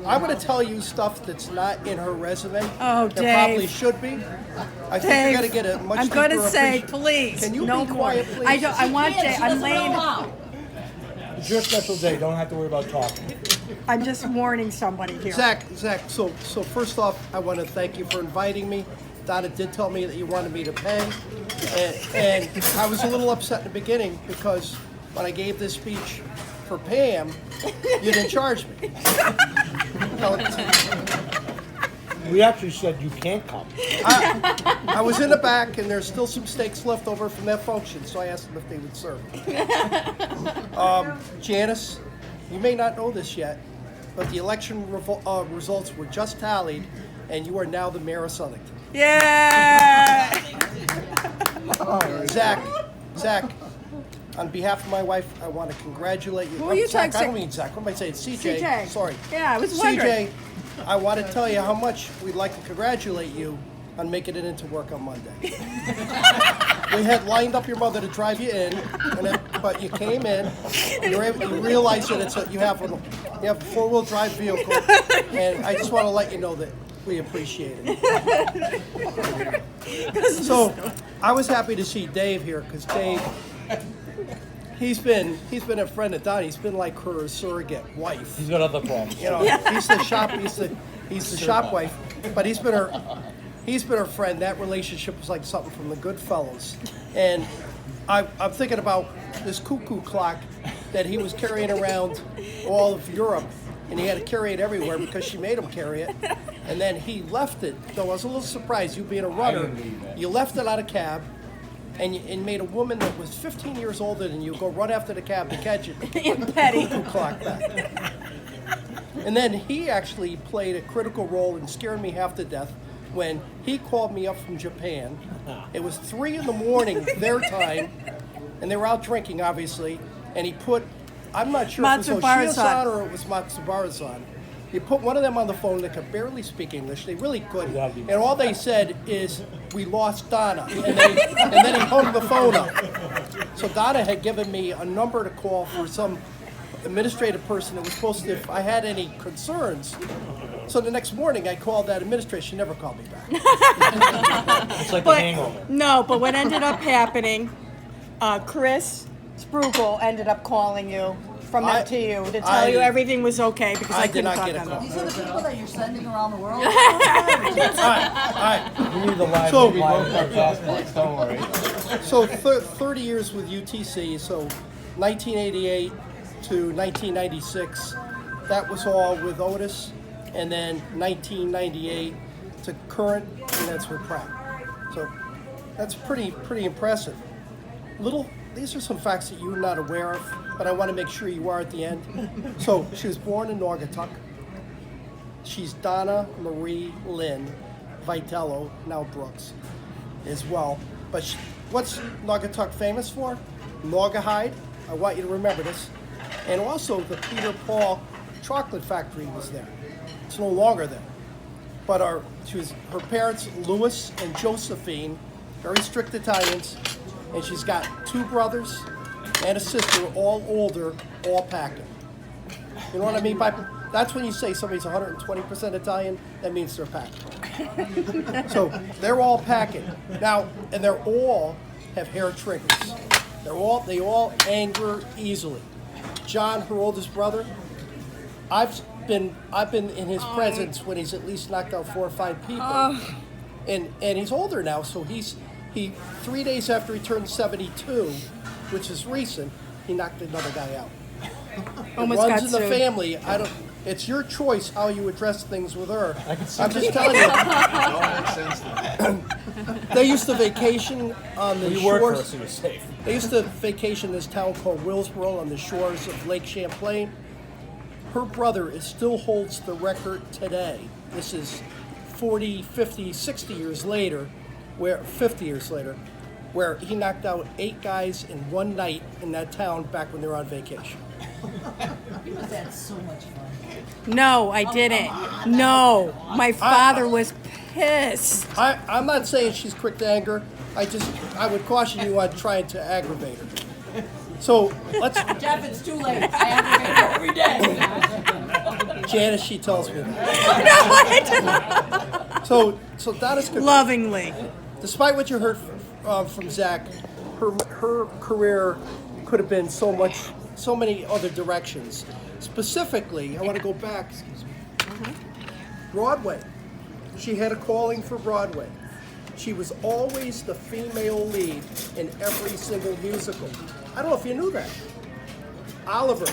I'm going to tell you stuff that's not in her resume. Oh, that Dave. probably should be. I think Dave, you're going to get a much I'm going to deeper say, appreciation. please, Can you no be more. quiet, please? I don't. I want Dave. I'm laying. It's your special day. Don't have to worry about talking. I'm just warning somebody here. Zach, so first off, I want to thank you for inviting me. Donna did tell me that you wanted me to pay, and I was a little upset in the beginning because when I gave this speech for Pam, you didn't charge me. We actually said you can't come. I was in the back, and there's still some steaks left over from that function, so I asked them if they would serve. Janice, you may not know this yet, but the election results were just tallied, and you are now the mayor of Southington. Yeah. Zach, on behalf of my wife, I want to congratulate you. Who are you Zach, talking? I don't mean Zach. What am I saying? CJ. CJ. Sorry. Yeah, I was wondering. CJ, I want to tell you how much we'd like to congratulate you on making it into work on Monday. We had lined up your mother to drive you in, but you came in. You realized that you have a 4-wheel drive vehicle, and I just want to let you know that we appreciate it. So I was happy to see Dave here because Dave, he's been a friend of Donnie. He's been like her surrogate wife. He's got other problems. You know, he's the shop wife, but he's been her friend. That relationship was like something from the Goodfellas. And I'm thinking about this cuckoo clock that he was carrying around all of Europe, and he had to carry it everywhere because she made him carry it. And then he left it. Though I was a little surprised, you being a runner, you left it on a cab, and made a woman that was 15 years older than you go run after the cab to catch it. And Petty. Cuckoo clock back. And then he actually played a critical role in scaring me half to death when he called me up from Japan. It was 3 a.m. their time, and they were out drinking, obviously, and he put, I'm not sure if it was Oshia-san or it was Matsubara-san. You put one of them on the phone that could barely speak English. They really couldn't. And all they said is, "We lost Donna." And then he hung the phone up. So Donna had given me a number to call for some administrative person that was supposed to, if I had any concerns. So the next morning I called that administrator. She never called me back. It's like the hangover. No, but what ended up happening, Chris Sprugel ended up calling you from them to you to tell you everything was okay because I couldn't talk on them. These are the people that you're sending around the world? All right. We need the live passports, don't worry. So 30 years with UTC, so 1988 to 1996, that was all with Otis, and then 1998 to current, and that's with Pratt. So that's pretty impressive. These are some facts that you're not aware of, but I want to make sure you are at the end. So she was born in Naugatuck. She's Donna Marie Lynn Vitiello, now Brooks, as well. But what's Naugatuck famous for? Naugahyde. I want you to remember this. And also the Peter Paul chocolate factory was there. It's no longer there. But her parents, Louis and Josephine, very strict Italians, and she's got 2 brothers and a sister, all older, all packing. You know what I mean by that's when you say somebody's 120% Italian, that means they're packing. So they're all packing. Now, and they're all have hair triggers. They all anger easily. John, her oldest brother, I've been in his presence when he's at least knocked out 4 or 5 people. And he's older now, so he 3 days after he turned 72, which is recent, he knocked another guy out. Almost It runs got in the sued. family. It's your choice how you address things with her. I'm just telling you. They used to vacation on the You work for shores. us, so you're safe. They used to vacation in this town called Willsboro on the shores of Lake Champlain. Her brother still holds the record today. This is 40, 50, 60 years later, 50 years later, where he knocked out 8 guys in one night in that town back when they were on vacation. You must have had so much fun. No, I didn't. No, my father was pissed. I'm not saying she's quick to anger. I would caution you on trying to aggravate her. So let's. Jeff, it's too late. I aggravate her every day. Janice, she tells me that. No, So Donna's lovingly. despite what you heard from Zach, her career could have been so many other directions. Specifically, I want to go back. Broadway. She had a calling for Broadway. She was always the female lead in every single musical. I don't know if you knew that. Oliver.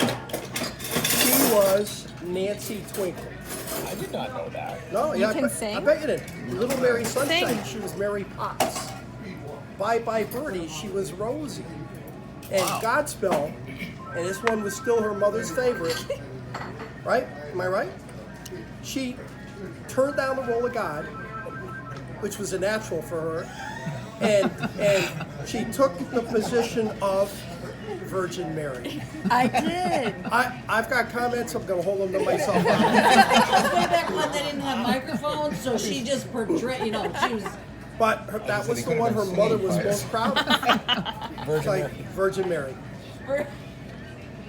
She was Nancy Twinkle. I did not know that. No, You yeah, can I sing? bet you did. Little Mary Sunshine, Sing. she was Mary Potts. Bye Bye Birdie, she was Rosie. And Godspell, and this one was still her mother's favorite, right? Am I right? She turned down the role of God, which was a natural for her, and she took the position of Virgin Mary. I did. I've got comments, I'm going to hold them to myself. Way back when they didn't have microphones, so she just portrayed, she was. But that was the one her mother was most proud of. Virgin Mary.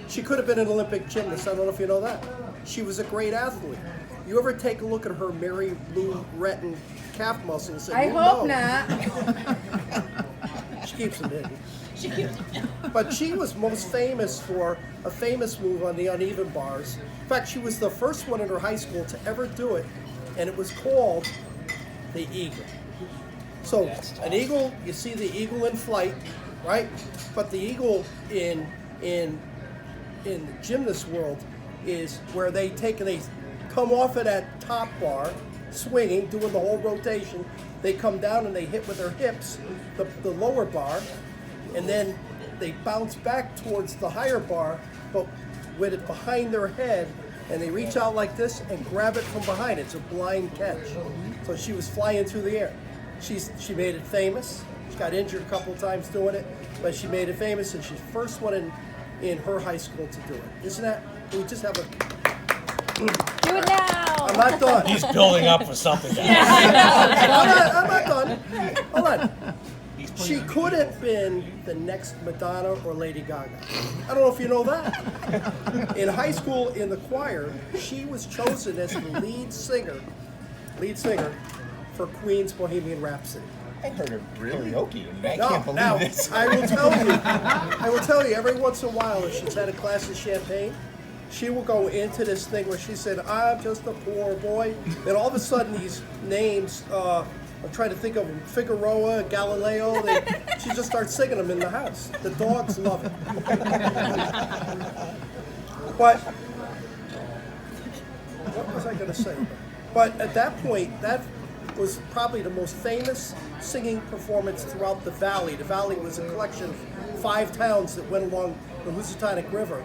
She could have been an Olympic gymnast. I don't know if you know that. She was a great athlete. You ever take a look at her Mary Lou Retton calf muscles? And I you hope know. not. She keeps them hidden. But she was most famous for a famous move on the uneven bars. In fact, she was the first one in her high school to ever do it, and it was called the eagle. So an eagle, you see the eagle in flight, right? But the eagle in the gymnast world is where they come off of that top bar, swinging, doing the whole rotation. They come down and they hit with their hips the lower bar, and then they bounce back towards the higher bar, but with it behind their head, and they reach out like this and grab it from behind. It's a blind catch. So she was flying through the air. She made it famous. She got injured a couple times doing it, but she made it famous, and she's the first one in her high school to do it. Isn't that? Can we just have a? Do it now. I'm not done. He's building up for something. I'm not done. Hold on. She could have been the next Madonna or Lady Gaga. I don't know if you know that. In high school, in the choir, she was chosen as the lead singer for Queen's Bohemian Rhapsody. I heard her karaoke, and I No, can't believe now, this. I will tell you, every once in a while, if she's had a glass of champagne, she will go into this thing where she said, I'm just a poor boy. And all of a sudden, these names, I'm trying to think of them, Figueroa, Galileo, she just starts singing them in the house. The dogs love it. But, what was I going to say? But at that point, that was probably the most famous singing performance throughout the Valley. The Valley was a collection of 5 towns that went along the Housatonic River,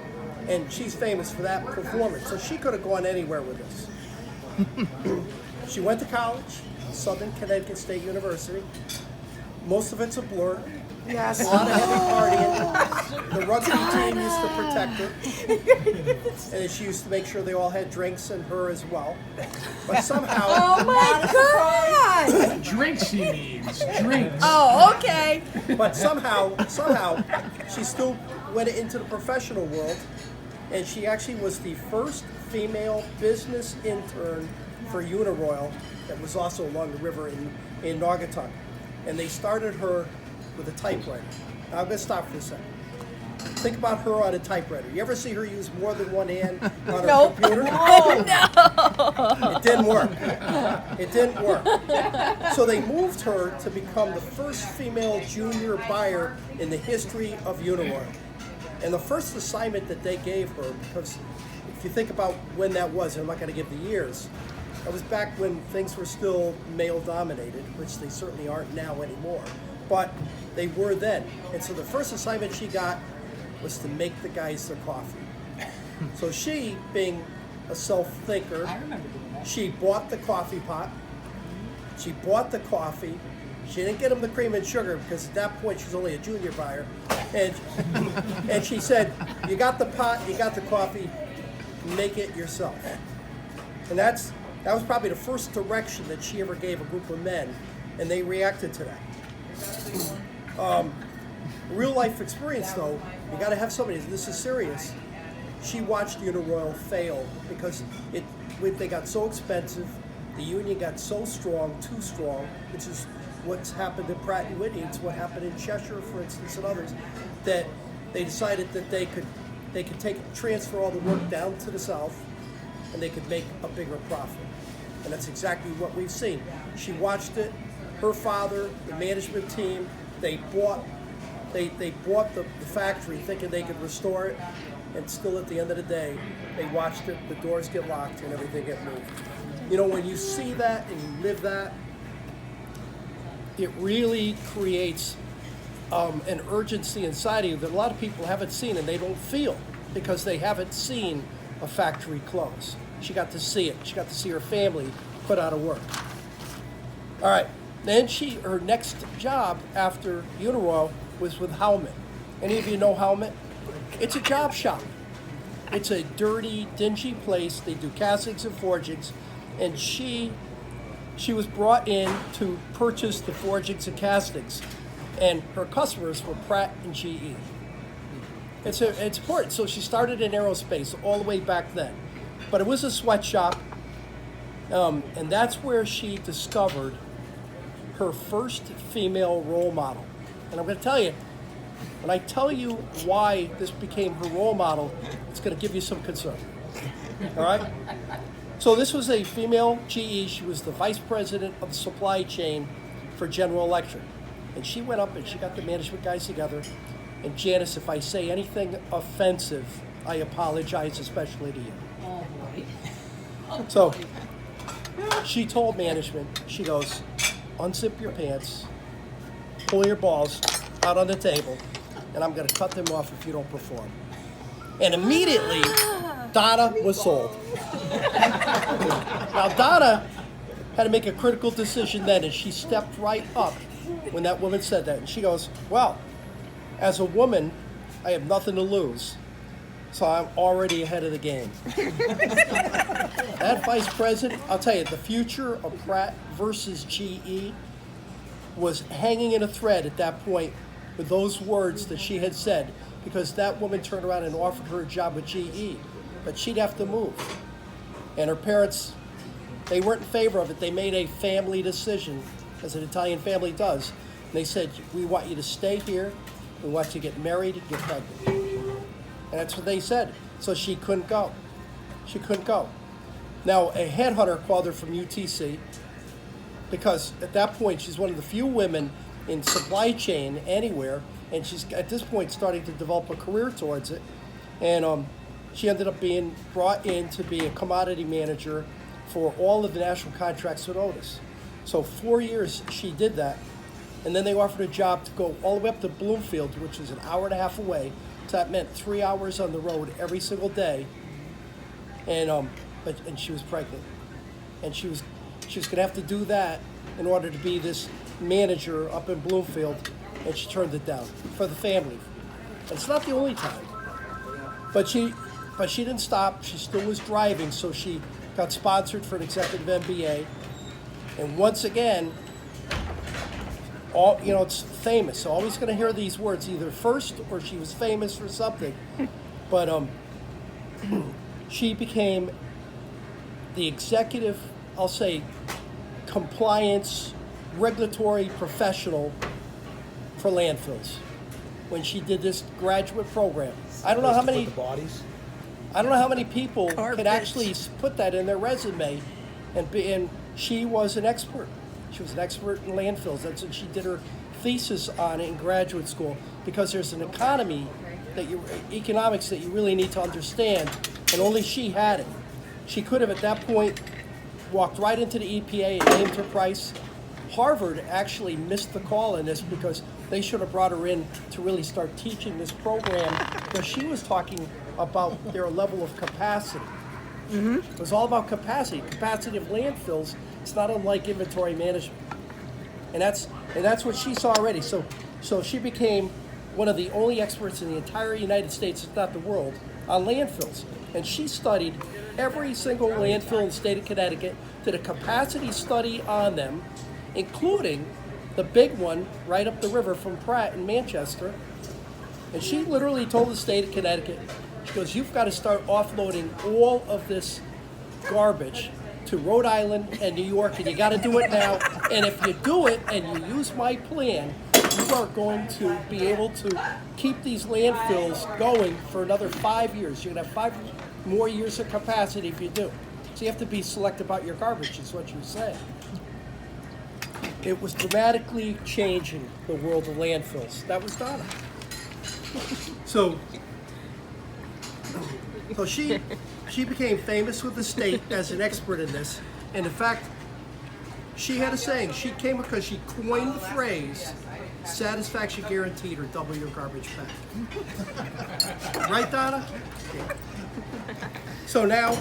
and she's famous for that performance. So she could have gone anywhere with this. She went to college, Southern Connecticut State University. Most of it's a blur. Yes. A lot of heavy partying. The rugby team used to protect her. And she used to make sure they all had drinks, and her as well. But somehow... Oh my God! Drinks, he means. Drinks. Oh, okay. But somehow, she still went into the professional world, and she actually was the first female business intern for Uniroyal that was also along the river in Naugatuck. And they started her with a typewriter. Now I'm going to stop for a second. Think about her on a typewriter. You ever see her use more than one hand on her Nope. computer? Oh, no. It didn't work. It didn't work. So they moved her to become the first female junior buyer in the history of Uniroyal. And the first assignment that they gave her, because if you think about when that was, and I'm not going to give the years, that was back when things were still male-dominated, which they certainly aren't now anymore. But they were then. And so the first assignment she got was to make the guys their coffee. So she, being a self-thinker, I remember doing that. she bought the coffee pot. She bought the coffee. She didn't get them the cream and sugar because at that point she was only a junior buyer. And she said, you got the pot, you got the coffee, make it yourself. And that was probably the first direction that she ever gave a group of men, and they reacted to that. Real life experience though, you got to have somebody, this is serious. she watched Uniroyal fail because they got so expensive, the union got so strong, too strong, which is what's happened in Pratt and Whitney. It's what happened in Cheshire, for instance, and others, that they decided that they could transfer all the work down to the South, and they could make a bigger profit. And that's exactly what we've seen. She watched it. Her father, the management team, they bought the factory thinking they could restore it, and still at the end of the day, they watched it, the doors get locked, and everything get moved. You know, when you see that and you live that, it really creates an urgency inside of you that a lot of people haven't seen and they don't feel because they haven't seen a factory close. She got to see it. She got to see her family put out of work. All right. Then her next job after Uniroyal was with Howmet. Any of you know Howmet? It's a job shop. It's a dirty, dingy place. They do castings and forgings. And she was brought in to purchase the forgings and castings. And her customers were Pratt and GE. It's important. So she started in aerospace all the way back then. But it was a sweatshop. And that's where she discovered her first female role model. And I'm going to tell you, when I tell you why this became her role model, it's going to give you some concern. All right? So this was a female GE. She was the vice president of the supply chain for General Electric. And she went up and she got the management guys together. And Janice, if I say anything offensive, I apologize, especially to you. Oh, boy. So she told management, she goes, unzip your pants, pull your balls out on the table, and I'm going to cut them off if you don't perform. And immediately, Donna was sold. Now, Donna had to make a critical decision then, and she stepped right up when that woman said that. And she goes, well, as a woman, I have nothing to lose, so I'm already ahead of the game. That vice president, I'll tell you, the future of Pratt versus GE was hanging in a thread at that point with those words that she had said, because that woman turned around and offered her a job with GE, but she'd have to move. And her parents, they weren't in favor of it. They made a family decision, as an Italian family does. And they said, we want you to stay here. We want you to get married and get pregnant. And that's what they said. So she couldn't go. She couldn't go. Now, a headhunter called her from UTC because at that point, she's one of the few women in supply chain anywhere, and she's at this point starting to develop a career towards it. And she ended up being brought in to be a commodity manager for all of the national contracts with Otis. So 4 years she did that, and then they offered a job to go all the way up to Bloomfield, which was an hour and a half away. So that meant 3 hours on the road every single day. And she was pregnant, and she was going to have to do that in order to be this manager up in Bloomfield, and she turned it down for the family. And it's not the only time, but she didn't stop. She still was driving, so she got sponsored for an executive MBA. And once again, it's famous. So always going to hear these words either first or she was famous for something. But she became the executive, I'll say, compliance, regulatory professional for landfills when she did this graduate program. I don't know how many people can actually put that in their resume, and she was an expert. She was an expert in landfills. That's what she did her thesis on in graduate school, because there's an economics that you really need to understand, and only she had it. She could have at that point walked right into the EPA and named her price. Harvard actually missed the call in this because they should have brought her in to really start teaching this program, because she was talking about their level of capacity. Mm-hmm. It was all about capacity of landfills. It's not unlike inventory management, and that's what she saw already. So she became one of the only experts in the entire United States, if not the world, on landfills. And she studied every single landfill in the state of Connecticut, did a capacity study on them, including the big one right up the river from Pratt in Manchester. And she literally told the state of Connecticut, She goes, you've got to start offloading all of this garbage to Rhode Island and New York, and you got to do it now. And if you do it and you use my plan, you are going to be able to keep these landfills going for another 5 years. You're going to have 5 more years of capacity if you do. So you have to be selective about your garbage, is what you're saying. It was dramatically changing the world of landfills. That was Donna. So she became famous with the state as an expert in this. And in fact, she had a saying. She came because she coined the phrase, satisfaction guaranteed or double your garbage back. Right, Donna? Yeah. So now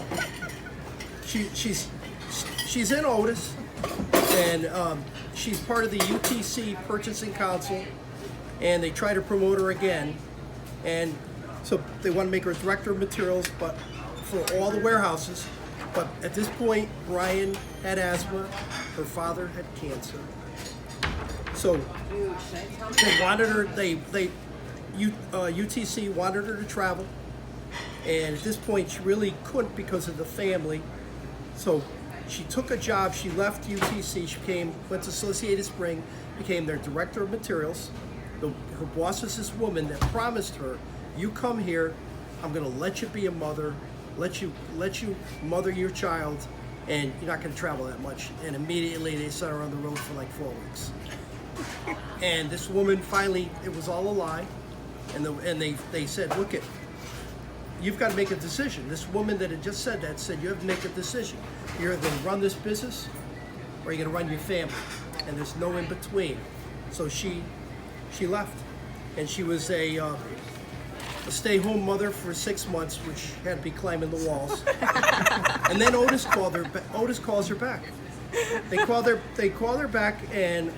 she's in Otis, and she's part of the UTC Purchasing Council, and they try to promote her again. And so they want to make her a director of materials, but for all the warehouses. But at this point, Brian had asthma, her father had cancer. So they wanted her, UTC wanted her to travel. And at this point, she really couldn't because of the family. So she took a job, she left UTC, she went to Associated Spring, became their director of materials. Her boss is this woman that promised her, you come here, I'm gonna let you be a mother, let you mother your child, and you're not gonna travel that much. And immediately they sent her on the road for like 4 weeks. And this woman finally, it was all a lie. And they said, look, you've got to make a decision. This woman that had just said that said, you have to make a decision. You're either going to run this business or you're going to run your family. And there's no in between. So she left. And she was a stay-home mother for 6 months, which had to be climbing the walls. And then Otis calls her back. They call her back, and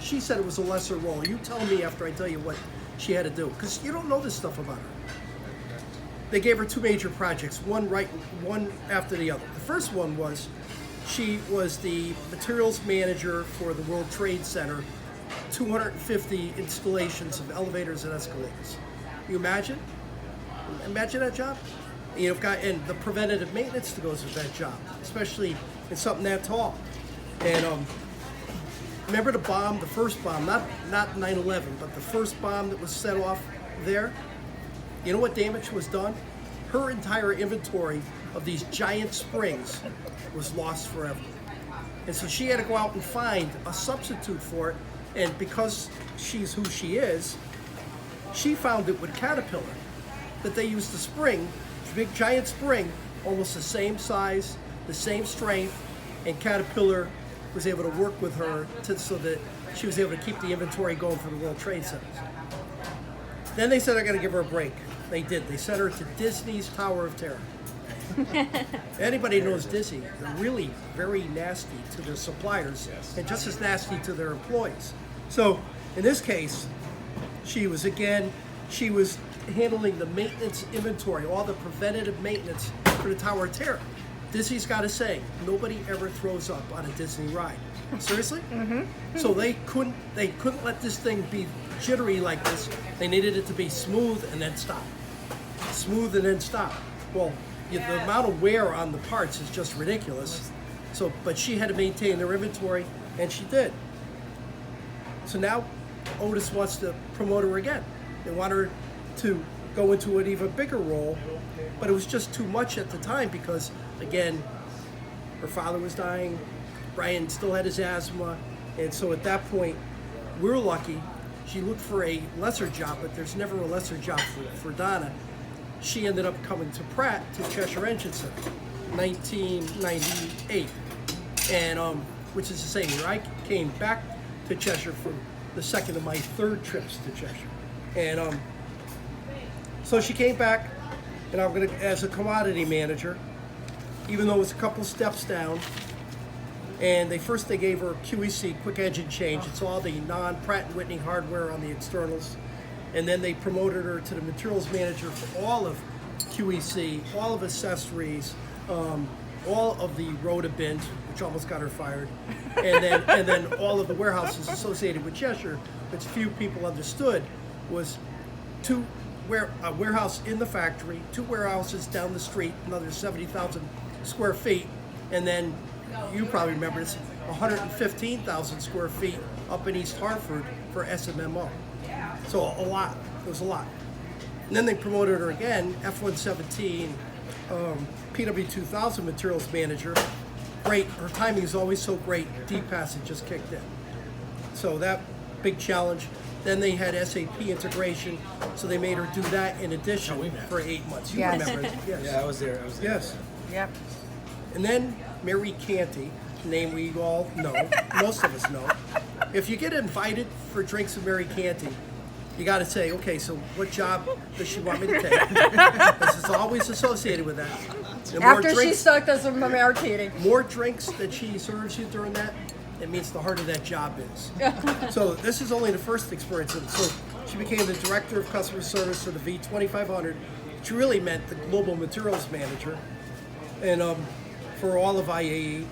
she said it was a lesser role. You tell me after I tell you what she had to do, because you don't know this stuff about her. They gave her 2 major projects, one after the other. The first one was she was the materials manager for the World Trade Center, 250 installations of elevators and escalators. You imagine? Imagine that job? You've got, and the preventative maintenance that goes with that job, especially in something that tall. And remember the bomb, the first bomb, not 9/11, but the first bomb that was set off there? You know what damage was done? Her entire inventory of these giant springs was lost forever. And so she had to go out and find a substitute for it. And because she's who she is, she found it with Caterpillar, that they used the spring, big giant spring, almost the same size, the same strength, and Caterpillar was able to work with her so that she was able to keep the inventory going for the World Trade Centers. Then they said, I gotta give her a break. They did. They sent her to Disney's Tower of Terror. Anybody knows Disney, they're really very nasty to their suppliers and just as nasty to their employees. So in this case, she was handling the maintenance inventory, all the preventative maintenance for the Tower of Terror. Disney's got a saying, nobody ever throws up on a Disney ride. Seriously? Mm-hmm. So they couldn't let this thing be jittery like this. They needed it to be smooth and then stop. Smooth and then stop. Well, the amount of wear on the parts is just ridiculous. So, but she had to maintain their inventory, and she did. So now Otis wants to promote her again. They want her to go into an even bigger role, but it was just too much at the time because, again, her father was dying, Brian still had his asthma, and so at that point, we're lucky. She looked for a lesser job, but there's never a lesser job for Donna. She ended up coming to Pratt, to Cheshire Engine Center, 1998, and which is the same year I came back to Cheshire for the second of my 3rd trips to Cheshire. And so she came back, and I'm gonna, as a commodity manager, even though it was a couple steps down, and they gave her QEC, quick engine change. It's all the non-Pratt & Whitney hardware on the externals. And then they promoted her to the materials manager for all of QEC, all of accessories, all of the Rhoda bins, which almost got her fired, and then all of the warehouses associated with Cheshire, which few people understood, was a warehouse in the factory, 2 warehouses down the street, another 70,000 square feet, and then you probably remember it's 115,000 square feet up in East Hartford for SMMO. So a lot. It was a lot. And then they promoted her again, F-117, PW2000 materials manager. Great. Her timing is always so great. DPAS had just kicked in. So that big challenge. Then they had SAP integration, so they made her do that in addition for 8 months. You Yes. remember it? Yes. Yeah, I was there. Yes. Yep. And then Mary Canty, name we all know, most of us know. If you get invited for drinks with Mary Canty, you got to say, okay, so what job does she want me to take? This is always associated with that. The After she sucked us some martini. more drinks that she serves you during that, it means the harder that job is. So this is only the first experience. And so she became the director of customer service for the V2500, which really meant the global materials manager, and for all of IAE.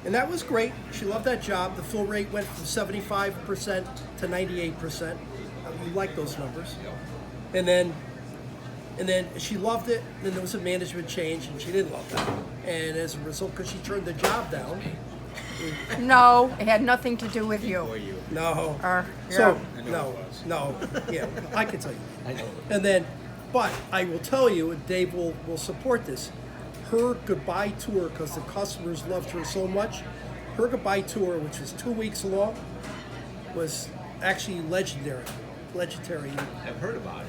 And that was great. She loved that job. The fill rate went from 75% to 98%. We like those numbers. And then she loved it. Then there was a management change, and she didn't love that. And as a result, because she turned the job down. No, it had nothing to do with you. No. Yeah. No. Yeah, I can tell you. I know. And then, but I will tell you, and Dave will support this, her goodbye tour, because the customers loved her so much, her goodbye tour, which was 2 weeks long, was actually legendary. I've heard about it.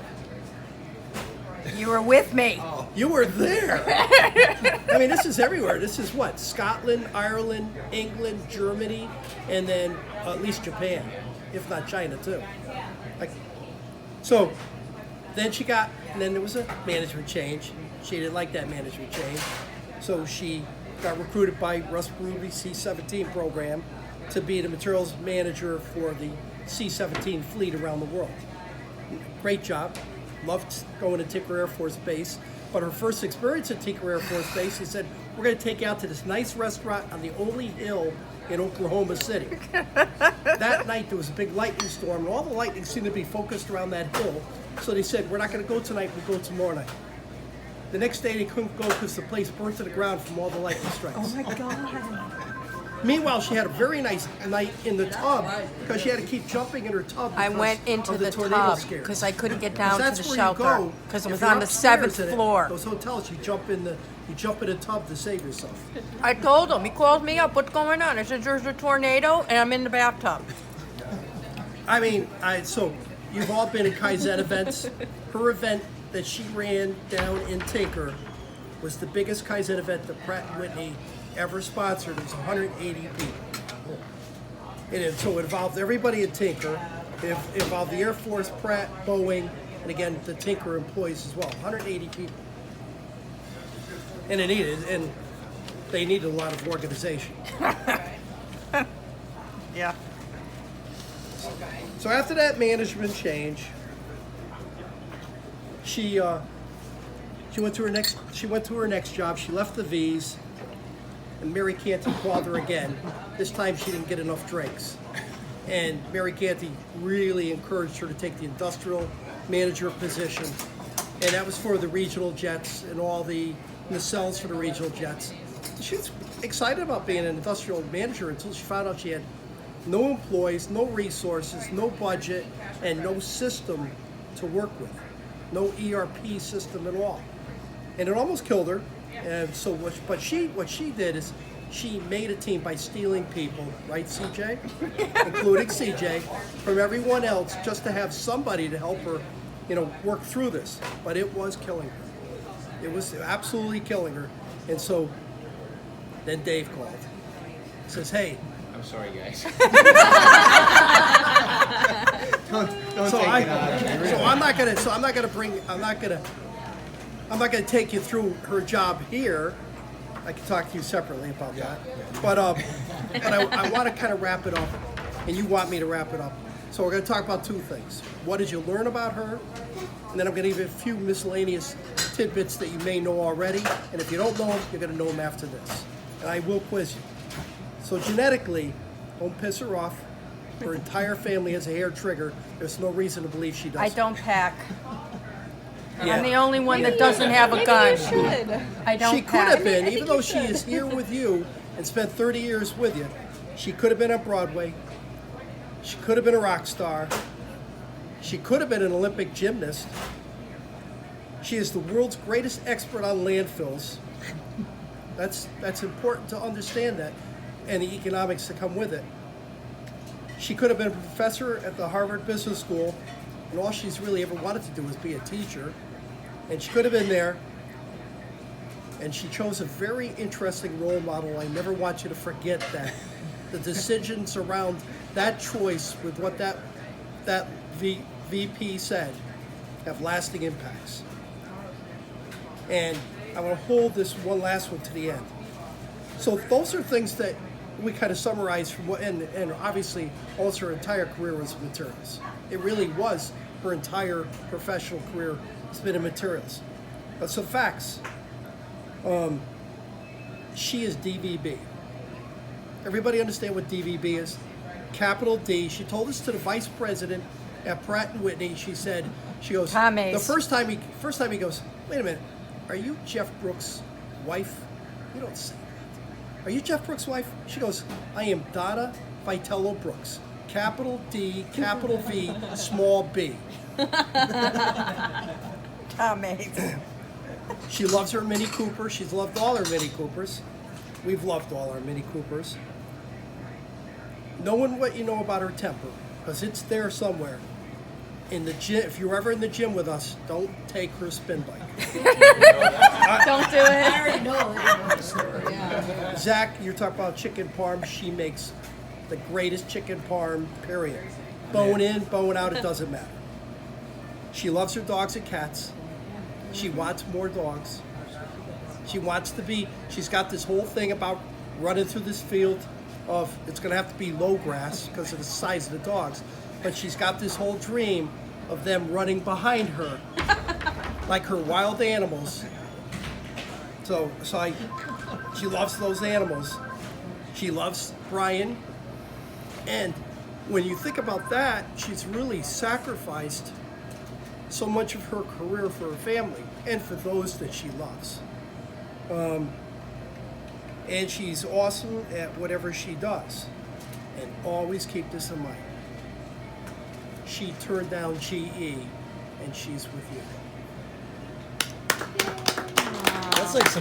You were with me. You were there. I mean, this is everywhere. This is what? Scotland, Ireland, England, Germany, and then at least Japan, if not China too. So then then there was a management change. She didn't like that management change. So she got recruited by Russ Ruby C-17 program to be the materials manager for the C-17 fleet around the world. Great job. Loved going to Tinker Air Force Base. But her first experience at Tinker Air Force Base, he said, we're going to take you out to this nice restaurant on the only hill in Oklahoma City. That night there was a big lightning storm, and all the lightning seemed to be focused around that hill. So they said, we're not going to go tonight, we'll go tomorrow night. The next day they couldn't go because the place burnt to the ground from all the lightning strikes. Oh my God. Meanwhile, she had a very nice night in the tub because she had to keep jumping in her tub. I because went into of the tornado tub scare. because I couldn't get down to That's the where shelter you go because it if was you're on the upstairs 7th in it. floor. Those hotels, you jump in a tub to save yourself. I told him. He called me up. What's going on? I said, there's a tornado and I'm in the bathtub. I mean, so you've all been in Kaizen events. Her event that she ran down in Tinker was the biggest Kaizen event that Pratt & Whitney ever sponsored. It was 180 people. And so it involved everybody at Tinker. It involved the Air Force, Pratt, Boeing, and again, the Tinker employees as well. 180 people. And they needed a lot of organization. Yeah. So after that management change, she went to her next job. She left the V's, and Mary Canty called her again. This time she didn't get enough drinks, and Mary Canty really encouraged her to take the industrial manager position, and that was for the regional jets and all the nacelles for the regional jets. She was excited about being an industrial manager until she found out she had no employees, no resources, no budget, and no system to work with. No ERP system at all. And it almost killed her. And so what she did is she made a team by stealing people, right, CJ? Including CJ, from everyone else, just to have somebody to help her, work through this. But it was killing her. It was absolutely killing her. And so then Dave called. He says, hey, I'm sorry, guys. I'm not gonna take you through her job here. I can talk to you separately about that. But I want to kind of wrap it up, and you want me to wrap it up. So we're going to talk about two things. What did you learn about her? And then I'm going to give you a few miscellaneous tidbits that you may know already. And if you don't know them, you're going to know them after this. And I will quiz you. So genetically, don't piss her off. Her entire family has a hair trigger. There's no reason to believe she doesn't. I don't pack. I'm the only one that doesn't have a gun. I don't. She could have been, have. even though she is here with you and spent 30 years with you, she could have been on Broadway. She could have been a rock star. She could have been an Olympic gymnast. She is the world's greatest expert on landfills. That's important to understand that, and the economics that come with it. She could have been a professor at the Harvard Business School, and all she's really ever wanted to do was be a teacher. And she could have been there, and she chose a very interesting role model. I never want you to forget that. The decisions around that choice with what that VP said have lasting impacts. And I want to hold this one last one to the end. So those are things that we kind of summarize from what, and obviously also her entire career was materials. It really was her entire professional career has been in materials. But some facts. She is DVB. Everybody understand what DVB is? Capital D. She told us to the vice president at Pratt & Whitney. She goes, Tom Mays. the first time he goes, wait a minute, are you Jeff Brooks' wife? You don't say that. Are you Jeff Brooks' wife? She goes, I am Donna Vitiello-brooks. Capital D, capital V, small b. Amazing. She loves her Mini Cooper. She's loved all her Mini Coopers. We've loved all our Mini Coopers. Knowing what you know about her temper, because it's there somewhere. In the gym, if you're ever in the gym with us, don't take her spin bike. Don't do I it. already know. Yeah. Zach, you're talking about chicken parm. She makes the greatest chicken parm, period. Bone in, bone out, it doesn't matter. She loves her dogs and cats. She wants more dogs. She wants to be, she's got this whole thing about running through this field of, it's going to have to be low grass because of the size of the dogs. But she's got this whole dream of them running behind her like her wild animals. She loves those animals. She loves Brian. And when you think about that, she's really sacrificed so much of her career for her family and for those that she loves. And she's awesome at whatever she does. And always keep this in mind. She turned down GE, and she's with you. That's like some